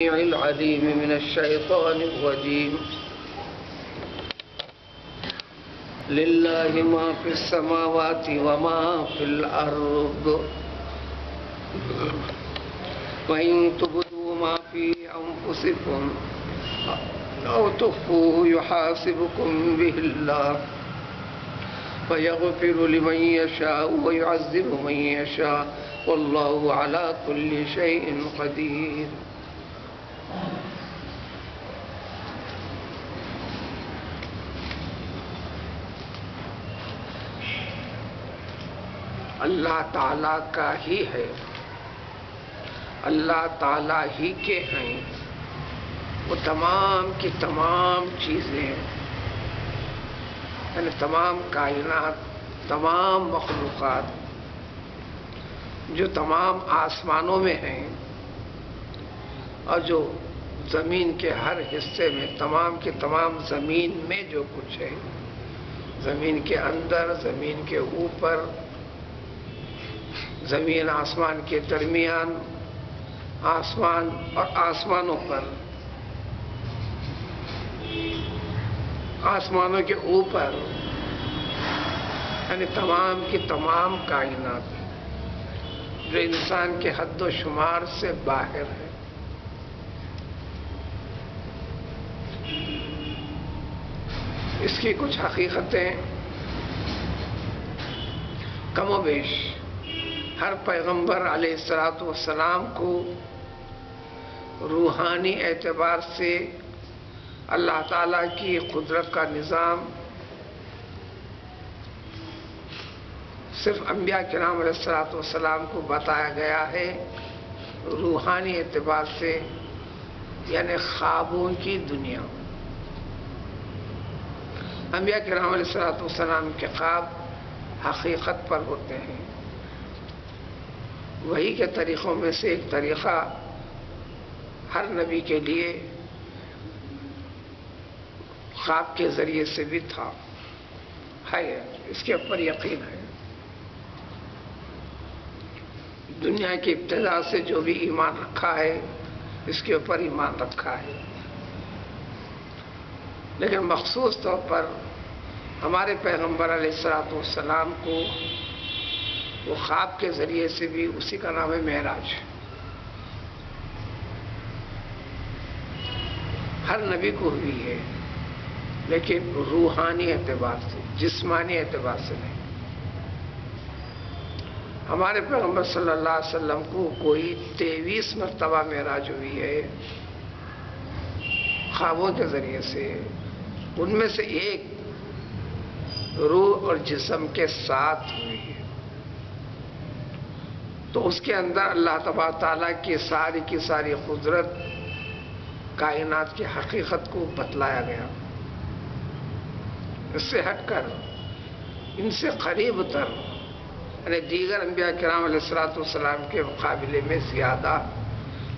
العليم من الشيطان الرجيم. لله ما في السماوات وما في الأرض وإن تبدوا ما في أنفسكم أو تخفوه يحاسبكم به الله فيغفر لمن يشاء ويعذب من يشاء والله على كل شيء قدير. اللہ تعالیٰ کا ہی ہے، اللہ تعالیٰ ہی کے ہیں وہ تمام کی تمام چیزیں، یعنی تمام کائنات، تمام مخلوقات جو تمام آسمانوں میں ہیں اور جو زمین کے ہر حصے میں، تمام کے تمام زمین میں جو کچھ ہے، زمین کے اندر، زمین کے اوپر، زمین آسمان کے درمیان، آسمان اور آسمانوں پر، آسمانوں کے اوپر، یعنی تمام کی تمام کائنات جو انسان کے حد و شمار سے باہر ہے. اس کی کچھ حقیقتیں کم و بیش ہر پیغمبر علیہ الصلوۃ والسلام کو روحانی اعتبار سے اللہ تعالیٰ کی قدرت کا نظام صرف انبیاء کرام علیہ الصلوۃ والسلام کو بتایا گیا ہے. روحانی اعتبار سے یعنی خوابوں کی دنیا. انبیاء کرام علیہ الصلوۃ والسلام کے خواب حقیقت پر ہوتے ہیں. وحی کے طریقوں میں سے ایک طریقہ ہر نبی کے لیے خواب کے ذریعے سے بھی تھا، ہے، اس کے اوپر یقین ہے. دنیا کی ابتدا سے جو بھی ایمان رکھا ہے اس کے اوپر ایمان رکھا ہے، لیکن مخصوص طور پر ہمارے پیغمبر علیہ الصلوۃ والسلام کو وہ خواب کے ذریعے سے بھی، اسی کا نام ہے معراج. ہر نبی کو ہوئی ہے لیکن روحانی اعتبار سے، جسمانی اعتبار سے نہیں. ہمارے پیغمبر صلی اللہ علیہ وسلم کو کوئی 23 مرتبہ معراج ہوئی ہے خوابوں کے ذریعے سے. ان میں سے ایک روح اور جسم کے ساتھ ہوئی ہے. تو اس کے اندر اللہ تبارک تعالیٰ کی ساری قدرت، کائنات کی حقیقت کو بتلایا گیا. اس سے ہٹ کر، ان سے قریب تر، یعنی دیگر انبیاء کرام علیہ الصلوۃ والسلام کے مقابلے میں زیادہ،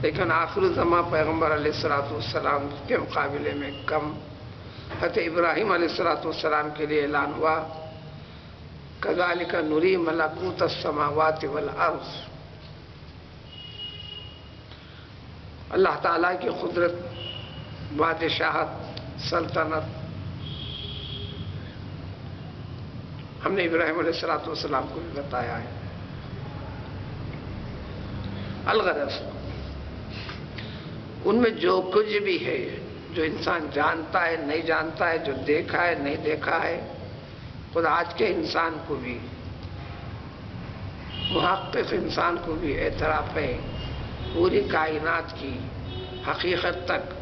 لیکن آخر الزماں پیغمبر علیہ الصلوۃ والسلام کے مقابلے میں کم. حضرت ابراہیم علیہ الصلوۃ والسلام کے لیے اعلان ہوا کذالک نری ملکوت السماوات والارض. اللہ تعالیٰ کی قدرت، بادشاہت، سلطنت ہم نے ابراہیم علیہ الصلوۃ والسلام کو بھی بتایا ہے. الغرض ان میں جو کچھ بھی ہے، جو انسان جانتا ہے، نہیں جانتا ہے، جو دیکھا ہے، نہیں دیکھا ہے، خود آج کے انسان کو بھی، محقق انسان کو بھی اعتراف ہے پوری کائنات کی حقیقت تک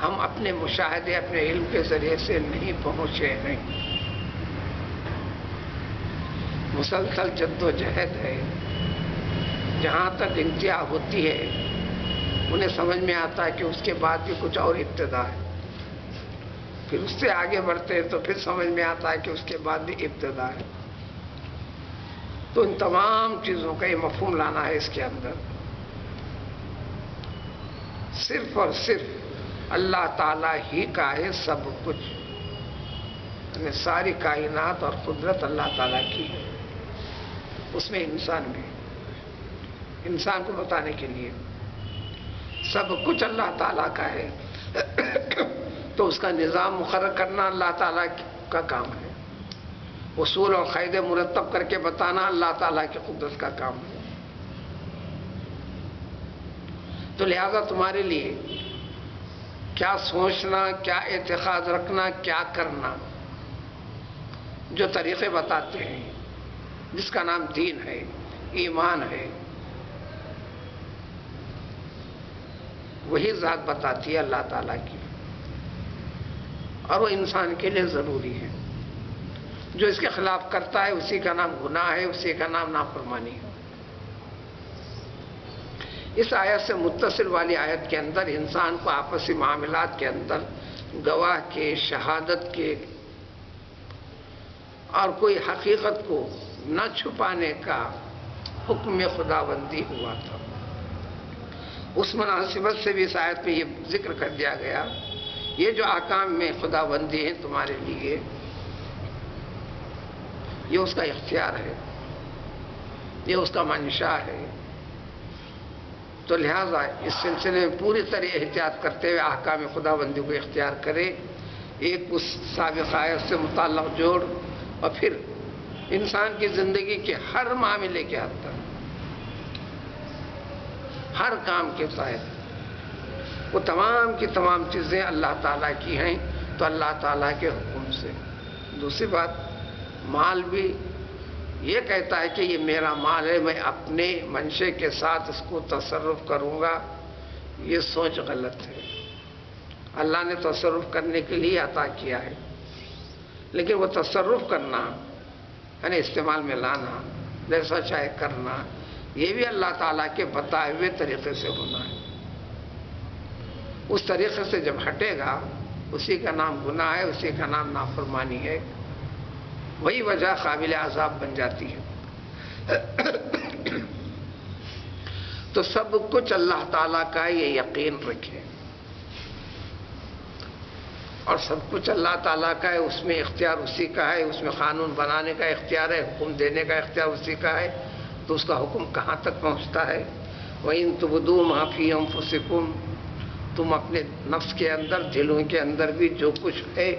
ہم اپنے مشاہدے، اپنے علم کے ذریعے سے نہیں پہنچے ہیں. مسلسل جد و جہد ہے. جہاں تک انتہا ہوتی ہے انہیں سمجھ میں آتا ہے کہ اس کے بعد بھی کچھ اور ابتدا ہے. پھر اس سے آگے بڑھتے ہیں تو پھر سمجھ میں آتا ہے کہ اس کے بعد بھی ابتدا ہے. تو ان تمام چیزوں کا یہ مفہوم لانا ہے اس کے اندر. صرف اور صرف اللہ تعالیٰ ہی کا ہے سب کچھ، یعنی ساری کائنات اور قدرت اللہ تعالیٰ کی ہے. اس میں انسان بھی، انسان کو بتانے کے لیے سب کچھ اللہ تعالیٰ کا ہے تو اس کا نظام مقرر کرنا اللہ تعالیٰ کا کام ہے، اصول اور قاعدے مرتب کر کے بتانا اللہ تعالیٰ کی قدرت کا کام ہے۔ تو لہذا تمہارے لیے کیا سوچنا، کیا اعتقاد رکھنا، کیا کرنا، جو طریقے بتاتے ہیں جس کا نام دین ہے، ایمان ہے، وہی ذات بتاتی ہے اللہ تعالیٰ کی، اور وہ انسان کے لیے ضروری ہے۔ جو اس کے خلاف کرتا ہے اسی کا نام گناہ ہے، اسی کا نام نافرمانی ہے۔ اس آیت سے متصل والی آیت کے اندر انسان کو آپسی معاملات کے اندر گواہ کے، شہادت کے اور کوئی حقیقت کو نہ چھپانے کا حکم خداوندی ہوا تھا۔ اس مناسبت سے بھی اس آیت میں یہ ذکر کر دیا گیا، یہ جو احکام میں خداوندی ہیں تمہارے لیے، یہ اس کا اختیار ہے، یہ اس کا منشا ہے۔ تو لہذا اس سلسلے میں پوری طرح احتیاط کرتے ہوئے احکام خداوندی کو اختیار کرے، ایک اس سابق آیت سے متعلق جوڑ، اور پھر انسان کی زندگی کے ہر معاملے کے اندر، ہر کام کے تحت وہ تمام کی تمام چیزیں اللہ تعالیٰ کی ہیں تو اللہ تعالیٰ کے حکم سے۔ دوسری بات، مال بھی یہ کہتا ہے کہ یہ میرا مال ہے، میں اپنے منشے کے ساتھ اس کو تصرف کروں گا، یہ سوچ غلط ہے۔ اللہ نے تصرف کرنے کے لیے عطا کیا ہے، لیکن وہ تصرف کرنا یعنی استعمال میں لانا، جیسا چاہے کرنا، یہ بھی اللہ تعالیٰ کے بتائے ہوئے طریقے سے ہونا ہے۔ اس طریقے سے جب ہٹے گا اسی کا نام گناہ ہے، اسی کا نام نافرمانی ہے، وہی وجہ قابل عذاب بن جاتی ہے۔ تو سب کچھ اللہ تعالیٰ کا یہ یقین رکھیں، اور سب کچھ اللہ تعالیٰ کا ہے، اس میں اختیار اسی کا ہے، اس میں قانون بنانے کا اختیار ہے، حکم دینے کا اختیار اسی کا ہے۔ تو اس کا حکم کہاں تک پہنچتا ہے؟ وَإِن تُبْدُوا مَا فِي أَنفُسِكُمْ، تم اپنے نفس کے اندر، دلوں کے اندر بھی جو کچھ ہے،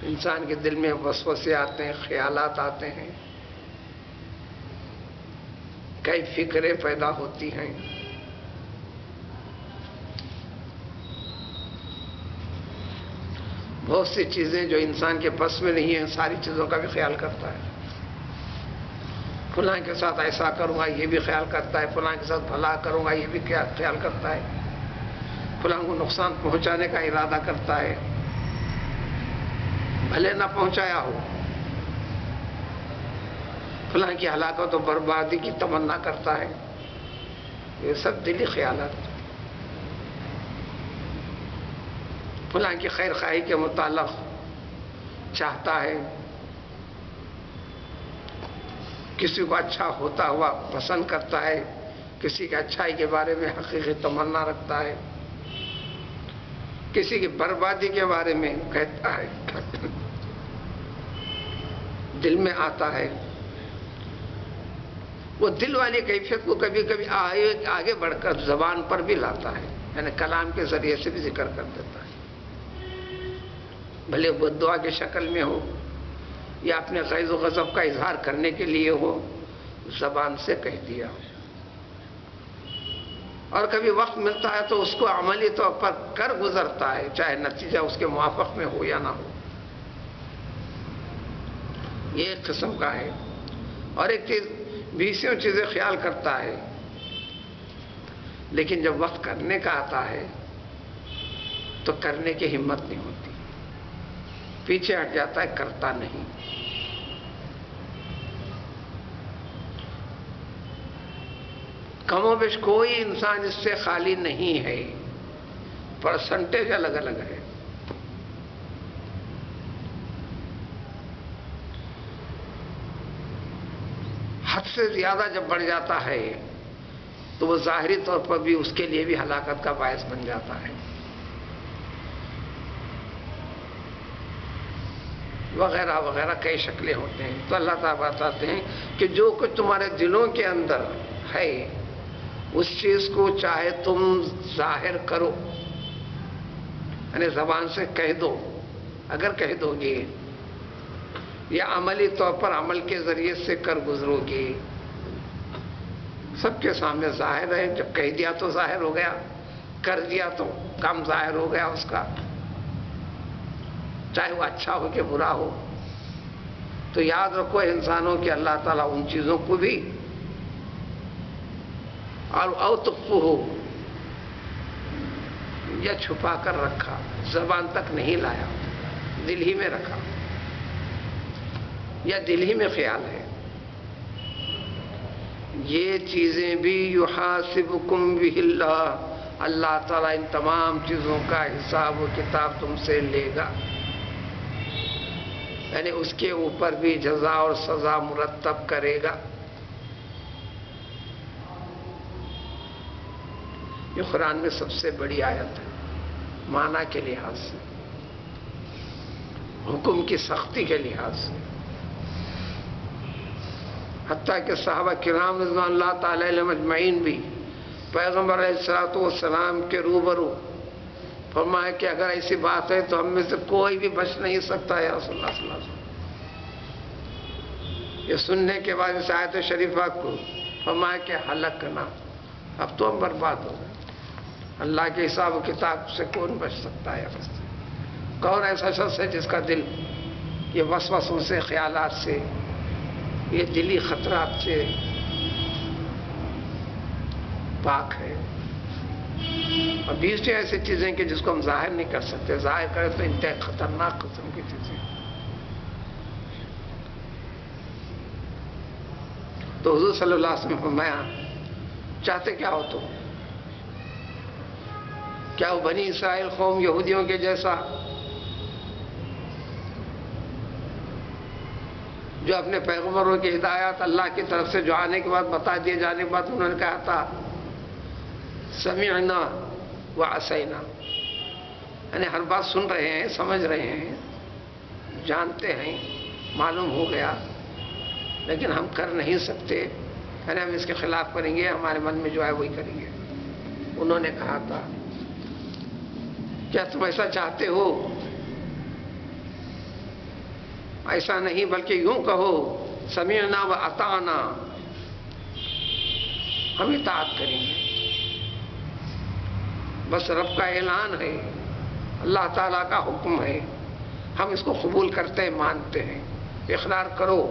انسان کے دل میں وسوسے آتے ہیں، خیالات آتے ہیں، کئی فکریں پیدا ہوتی ہیں، بہت سی چیزیں جو انسان کے بس میں نہیں ہیں، ساری چیزوں کا بھی خیال کرتا ہے۔ فلاں کے ساتھ ایسا کروں گا یہ بھی خیال کرتا ہے، فلاں کے ساتھ بھلا کروں گا یہ بھی خیال کرتا ہے، فلاں کو نقصان پہنچانے کا ارادہ کرتا ہے، بھلے نہ پہنچایا ہو، فلاں کی ہلاکت و بربادی کی تمنا کرتا ہے۔ یہ سب دلی خیالات، فلاں کی خیر خواہی کے متعلق چاہتا ہے، کسی کو اچھا ہوتا ہوا پسند کرتا ہے، کسی کی اچھائی کے بارے میں حقیقی تمنا رکھتا ہے، کسی کی بربادی کے بارے میں کہتا ہے، دل میں آتا ہے۔ وہ دل والی کیفیت کو کبھی کبھی آگے بڑھ کر زبان پر بھی لاتا ہے، یعنی کلام کے ذریعے سے بھی ذکر کر دیتا ہے، بھلے وہ دعا کی شکل میں ہو یا اپنے غیظ و غضب کا اظہار کرنے کے لیے ہو، زبان سے کہہ دیا۔ اور کبھی وقت ملتا ہے تو اس کو عملی طور پر کر گزرتا ہے، چاہے نتیجہ اس کے موافق میں ہو یا نہ ہو۔ یہ ایک قسم کا ہے۔ اور ایک چیز، بیسوں چیزیں خیال کرتا ہے، لیکن جب وقت کرنے کا آتا ہے تو کرنے کی ہمت نہیں ہوتی، پیچھے ہٹ جاتا ہے، کرتا نہیں۔ کم و بیش کوئی انسان اس سے خالی نہیں ہے، پرسنٹیج الگ الگ ہے۔ حد سے زیادہ جب بڑھ جاتا ہے تو وہ ظاہری طور پر بھی اس کے لیے بھی ہلاکت کا باعث بن جاتا ہے، وغیرہ وغیرہ کئی شکلیں ہوتے ہیں۔ تو اللہ تعالیٰ بتاتے ہیں کہ جو کچھ تمہارے دلوں کے اندر ہے اس چیز کو چاہے تم ظاہر کرو، یعنی زبان سے کہہ دو، اگر کہہ دو گے، یا عملی طور پر عمل کے ذریعے سے کر گزرو گے، سب کے سامنے ظاہر ہے. جب کہہ دیا تو ظاہر ہو گیا، کر دیا تو کام ظاہر ہو گیا اس کا، چاہے وہ اچھا ہو کہ برا ہو. تو یاد رکھو انسانوں کہ اللہ تعالیٰ ان چیزوں کو بھی اور اوتقو ہو یا چھپا کر رکھا، زبان تک نہیں لایا، دل ہی میں رکھا یا دل ہی میں خیال ہے. یہ چیزیں بھی یحاسبکم بہ اللہ، اللہ تعالیٰ ان تمام چیزوں کا حساب و کتاب تم سے لے گا، یعنی اس کے اوپر بھی جزا اور سزا مرتب کرے گا. یہ قرآن میں سب سے بڑی آیت ہے معنی کے لحاظ سے، حکم کی سختی کے لحاظ سے. حتیٰ کہ صحابہ کرام رضوان اللہ تعالی علیہم اجمعین بھی پیغمبر علیہ السلام کے روبرو فرمایا کہ اگر ایسی بات ہے تو ہم میں سے کوئی بھی بچ نہیں سکتا یا رسول اللہ صلی اللہ علیہ وسلم. یہ سننے کے بعد اس آیت شریفہ کو فرمایا کہ ہلکنا، اب تو ہم برباد ہو گئے، اللہ کے حساب و کتاب سے کون بچ سکتا ہے؟ کون ایسا شخص ہے جس کا دل یہ وسوسوں سے، خیالات سے، یہ دلی خطرات سے پاک ہے؟ اور 20 ایسی چیزیں کہ جس کو ہم ظاہر نہیں کر سکتے، ظاہر کریں تو انتہائی خطرناک قسم کی چیزیں. تو حضور صلی اللہ علیہ وسلم نے فرمایا چاہتے کیا ہو تم؟ کیا وہ بنی اسرائیل قوم یہودیوں کے جیسا جو اپنے پیغمبروں کی ہدایات اللہ کی طرف سے جو آنے کے بعد بتا دیے جانے کے بعد انہوں نے کہا تھا سمعنا وعصینا، یعنی ہر بات سن رہے ہیں، سمجھ رہے ہیں، جانتے ہیں، معلوم ہو گیا، لیکن ہم کر نہیں سکتے، یعنی ہم اس کے خلاف کریں گے، ہمارے من میں جو ہے وہی کریں گے. انہوں نے کہا تھا کیا تم ایسا چاہتے ہو؟ ایسا نہیں بلکہ یوں کہو سمعنا و اطعنا، ہم اطاعت کریں گے. بس رب کا اعلان ہے، اللہ تعالیٰ کا حکم ہے، ہم اس کو قبول کرتے ہیں، مانتے ہیں، اقرار کرو.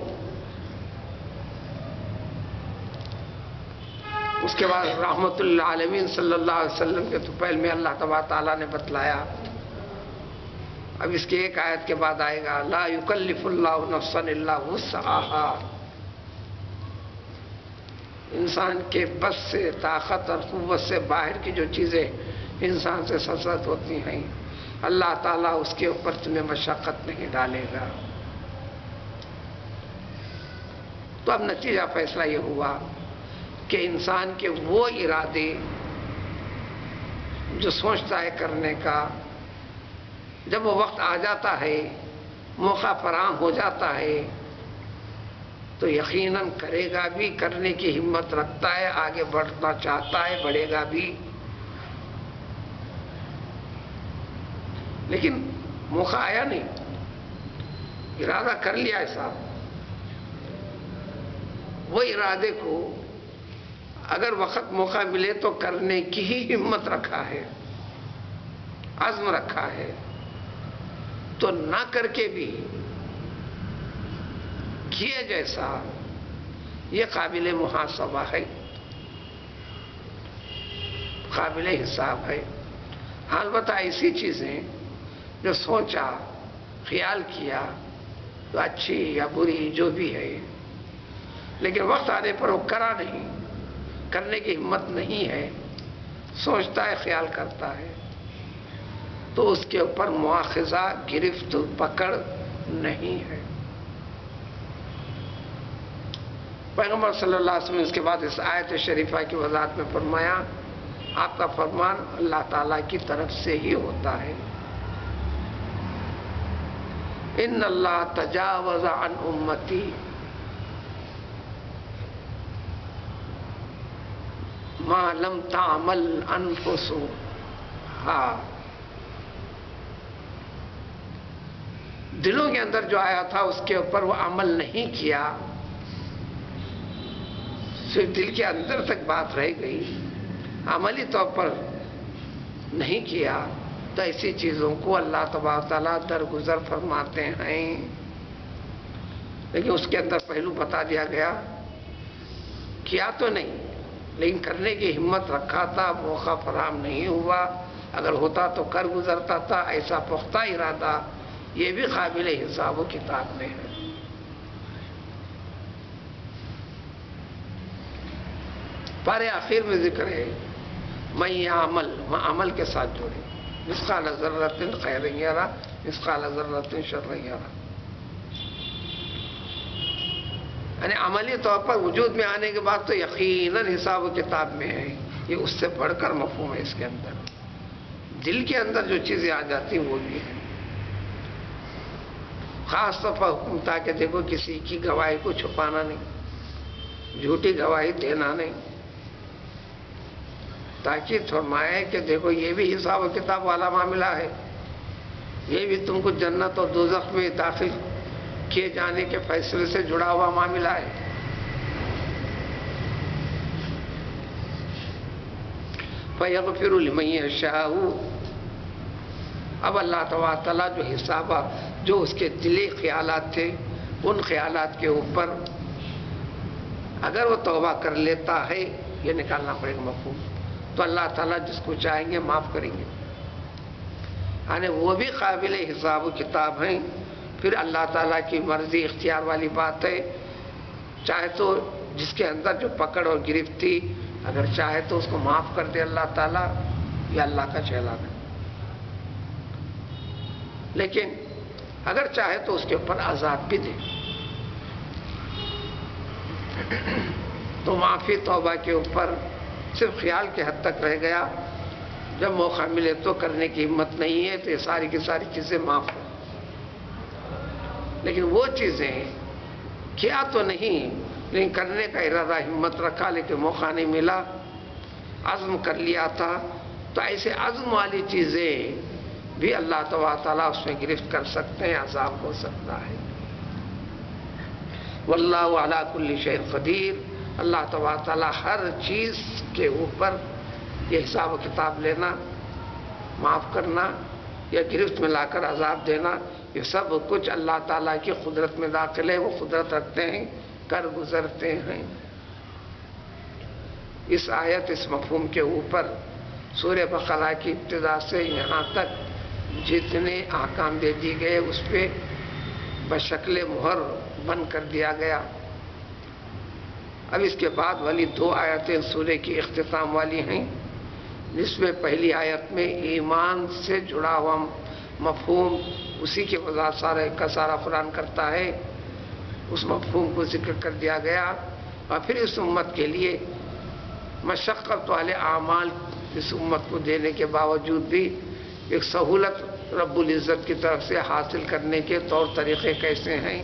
اس کے بعد رحمت للعالمین صلی اللہ علیہ وسلم کے طفیل میں اللہ تبارک تعالیٰ نے بتلایا. اب اس کی ایک آیت کے بعد آئے گا لا یکلف اللہ نفسا الا وسعها، انسان کے بس سے، طاقت اور قوت سے باہر کی جو چیزیں انسان سے سرزد ہوتی ہیں، اللہ تعالیٰ اس کے اوپر تمہیں مشقت نہیں ڈالے گا. تو اب نتیجہ فیصلہ یہ ہوا کہ انسان کے وہ ارادے جو سوچتا ہے کرنے کا، جب وہ وقت آ جاتا ہے، موقع فراہم ہو جاتا ہے، تو یقیناً کرے گا بھی، کرنے کی ہمت رکھتا ہے، آگے بڑھنا چاہتا ہے، بڑھے گا بھی. لیکن موقع آیا نہیں، ارادہ کر لیا ایسا، وہ ارادے کو اگر وقت موقع ملے تو کرنے کی ہی ہمت رکھا ہے، عزم رکھا ہے، تو نہ کر کے بھی کیے جیسا یہ قابل محاسبہ ہے، قابل حساب ہے. البتہ ایسی چیزیں جو سوچا، خیال کیا، تو اچھی یا بری جو بھی ہے، لیکن وقت آنے پر وہ کرا نہیں، کرنے کی ہمت نہیں ہے، سوچتا ہے، خیال کرتا ہے، تو اس کے اوپر مواخذہ، گرفت، پکڑ نہیں ہے. پیغمبر صلی اللہ علیہ وسلم اس کے بعد اس آیت شریفہ کی وضاحت میں فرمایا آپ کا فرمان اللہ تعالیٰ کی طرف سے ہی ہوتا ہے. ان اللہ تجاوز عن امتی ما لم تعمل انفس، ہاں دلوں کے اندر جو آیا تھا اس کے اوپر وہ عمل نہیں کیا، صرف دل کے اندر تک بات رہ گئی، عملی طور پر نہیں کیا، تو ایسی چیزوں کو اللہ تبارک تعالیٰ درگزر فرماتے ہیں۔ لیکن اس کے اندر پہلو بتا دیا گیا، کیا تو نہیں لیکن کرنے کی ہمت رکھا تھا، موقع فراہم نہیں ہوا، اگر ہوتا تو کر گزرتا تھا، ایسا پختہ ارادہ یہ بھی قابل حساب و کتاب میں ہے۔ پارے آخر میں ذکر ہے میں عمل، میں عمل کے ساتھ جوڑے، مثقال ذرۃ خیر یرا مثقال ذرۃ شر یرا، یعنی عملی طور پر وجود میں آنے کے بعد تو یقیناً حساب و کتاب میں ہے، یہ اس سے بڑھ کر مفہوم ہے اس کے اندر۔ دل کے اندر جو چیزیں آ جاتی وہ بھی ہیں، خاص طور پر حکم تھا کہ دیکھو کسی کی گواہی کو چھپانا نہیں، جھوٹی گواہی دینا نہیں، تاکید فرمائے کہ دیکھو یہ بھی حساب و کتاب والا معاملہ ہے، یہ بھی تم کو جنت اور دوزخ میں داخل کیے جانے کے فیصلے سے جڑا ہوا معاملہ ہے۔ فَيَغْفِرُ لِمَن يَشَاءُ، اب اللہ تعالیٰ جو حساب جو اس کے دلی خیالات تھے ان خیالات کے اوپر اگر وہ توبہ کر لیتا ہے، یہ نکالنا پڑے گا مفہوم، تو اللہ تعالیٰ جس کو چاہیں گے معاف کریں گے، یعنی وہ بھی قابل حساب و کتاب ہیں۔ پھر اللہ تعالیٰ کی مرضی اختیار والی بات ہے، چاہے تو جس کے اندر جو پکڑ اور گرفت تھی اگر چاہے تو اس کو معاف کر دے اللہ تعالیٰ، یہ اللہ کا چہلان ہے، لیکن اگر چاہے تو اس کے اوپر عذاب بھی دے۔ تو معافی توبہ کے اوپر صرف خیال کے حد تک رہ گیا، جب موقع ملے تو کرنے کی ہمت نہیں ہے تو یہ ساری کی ساری چیزیں معاف ہو، لیکن وہ چیزیں کیا تو نہیں لیکن کرنے کا ارادہ ہمت رکھا لیکن موقع نہیں ملا، عزم کر لیا تھا، تو ایسے عزم والی چیزیں بھی اللہ تعالیٰ اس میں گرفت کر سکتے ہیں، عذاب ہو سکتا ہے۔ واللہ علی کل شیء قدیر، اللہ تعالیٰ ہر چیز کے اوپر یہ حساب و کتاب لینا، معاف کرنا یا گرفت میں لا کر عذاب دینا، یہ سب کچھ اللہ تعالیٰ کی قدرت میں داخل ہے، وہ قدرت رکھتے ہیں، کر گزرتے ہیں۔ اس آیت اس مفہوم کے اوپر سورہ بقرہ کی ابتدا سے یہاں تک جتنے احکام دے دی گئے اس پہ بشکل مہر بند کر دیا گیا۔ اب اس کے بعد والی دو آیتیں سورہ کی اختتام والی ہیں، جس میں پہلی آیت میں ایمان سے جڑا ہوا مفہوم، اسی کے وضاحت سارے کا سارا قرآن کرتا ہے، اس مفہوم کو ذکر کر دیا گیا، اور پھر اس امت کے لیے مشقت والے اعمال اس امت کو دینے کے باوجود بھی ایک سہولت رب العزت کی طرف سے حاصل کرنے کے طور طریقے کیسے ہیں،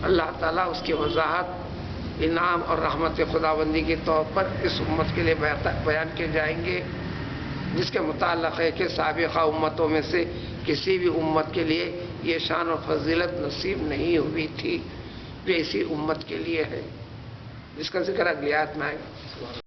اللہ تعالیٰ اس کی وضاحت انعام اور رحمت خداوندی کے طور پر اس امت کے لیے بیان کیے جائیں گے، جس کے متعلق ہے کہ سابقہ امتوں میں سے کسی بھی امت کے لیے یہ شان اور فضیلت نصیب نہیں ہوئی تھی جو اسی امت کے لیے ہے، جس کا ذکر اگلی آیت میں آئے گا۔